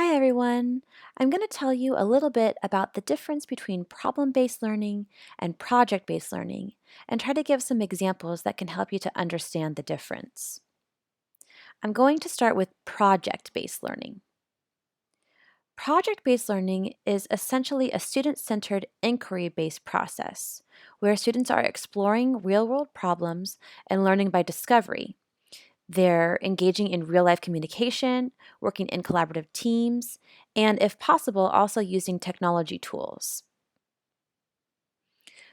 Hi everyone! I'm going to tell you a little bit about the difference between problem-based learning and project-based learning and try to give some examples that can help you to understand the difference. I'm going to start with project-based learning. Project-based learning is essentially a student-centered inquiry-based process where students are exploring real-world problems and learning by discovery. They're engaging in real life communication, working in collaborative teams, and if possible, also using technology tools.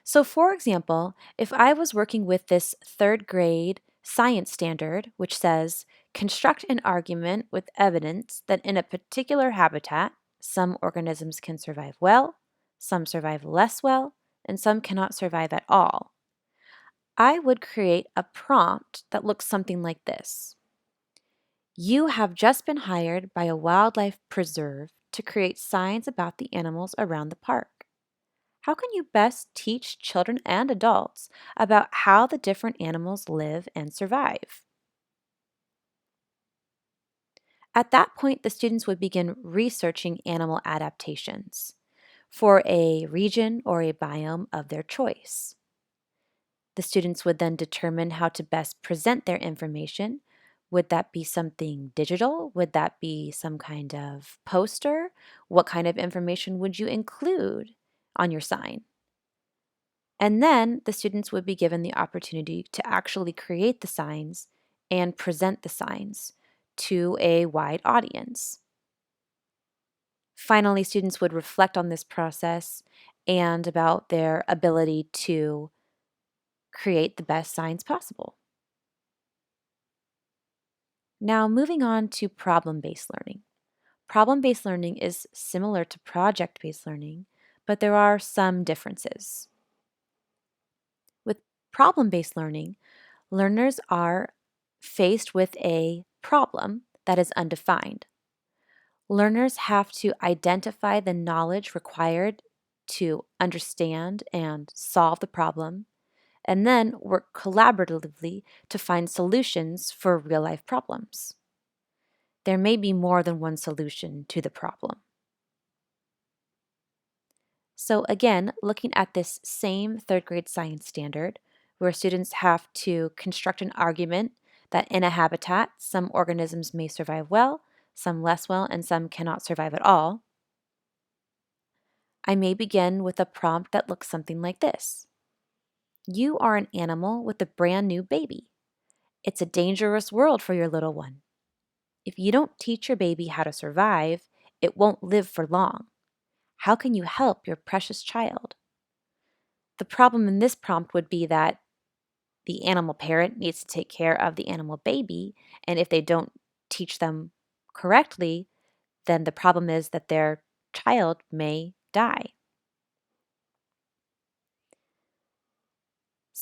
So, for example, if I was working with this third grade science standard, which says, construct an argument with evidence that in a particular habitat, some organisms can survive well, some survive less well, and some cannot survive at all, I would create a prompt that looks something like this. You have just been hired by a wildlife preserve to create signs about the animals around the park. How can you best teach children and adults about how the different animals live and survive? At that point, the students would begin researching animal adaptations for a region or a biome of their choice. The students would then determine how to best present their information. Would that be something digital? Would that be some kind of poster? What kind of information would you include on your sign? And then the students would be given the opportunity to actually create the signs and present the signs to a wide audience. Finally, students would reflect on this process and about their ability to create the best signs possible. Now, moving on to problem-based learning. Problem-based learning is similar to project-based learning, but there are some differences. With problem-based learning, learners are faced with a problem that is undefined. Learners have to identify the knowledge required to understand and solve the problem, and then work collaboratively to find solutions for real-life problems. There may be more than one solution to the problem. So again, looking at this same third grade science standard, where students have to construct an argument that in a habitat, some organisms may survive well, some less well, and some cannot survive at all, I may begin with a prompt that looks something like this. You are an animal with a brand new baby. It's a dangerous world for your little one. If you don't teach your baby how to survive, it won't live for long. How can you help your precious child? The problem in this prompt would be that the animal parent needs to take care of the animal baby, and if they don't teach them correctly, then the problem is that their child may die.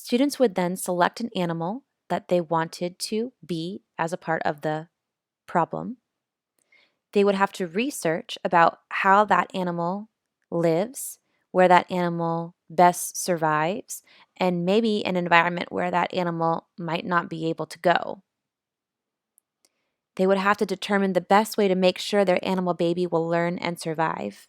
Students would then select an animal that they wanted to be as a part of the problem. They would have to research about how that animal lives, where that animal best survives, and maybe an environment where that animal might not be able to go. They would have to determine the best way to make sure their animal baby will learn and survive.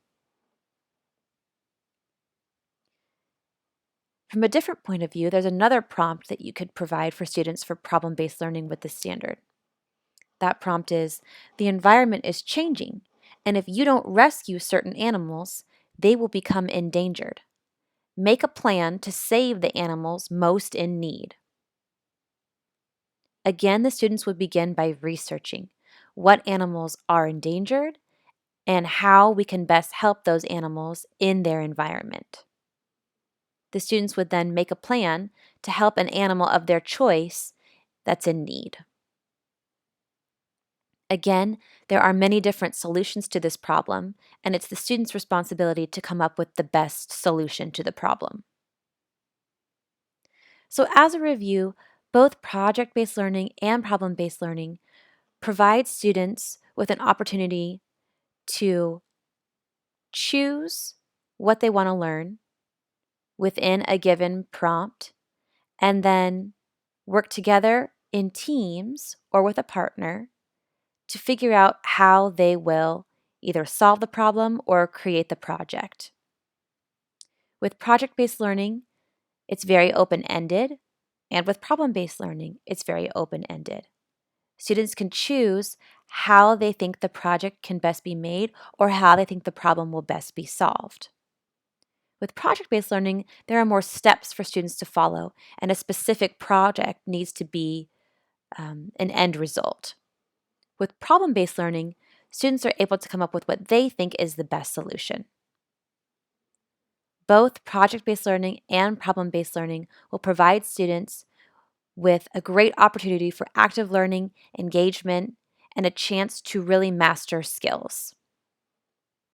From a different point of view, there's another prompt that you could provide for students for problem-based learning with this standard. That prompt is, the environment is changing, and if you don't rescue certain animals, they will become endangered. Make a plan to save the animals most in need. Again, the students would begin by researching what animals are endangered and how we can best help those animals in their environment. The students would then make a plan to help an animal of their choice that's in need. Again, there are many different solutions to this problem, and it's the student's responsibility to come up with the best solution to the problem. So as a review, both project-based learning and problem-based learning provide students with an opportunity to choose what they want to learn within a given prompt and then work together in teams or with a partner to figure out how they will either solve the problem or create the project. With project-based learning, it's very open-ended, and with problem-based learning, it's very open-ended. Students can choose how they think the project can best be made or how they think the problem will best be solved. With project-based learning, there are more steps for students to follow, and a specific project needs to be an end result. With problem-based learning, students are able to come up with what they think is the best solution. Both project-based learning and problem-based learning will provide students with a great opportunity for active learning, engagement, and a chance to really master skills.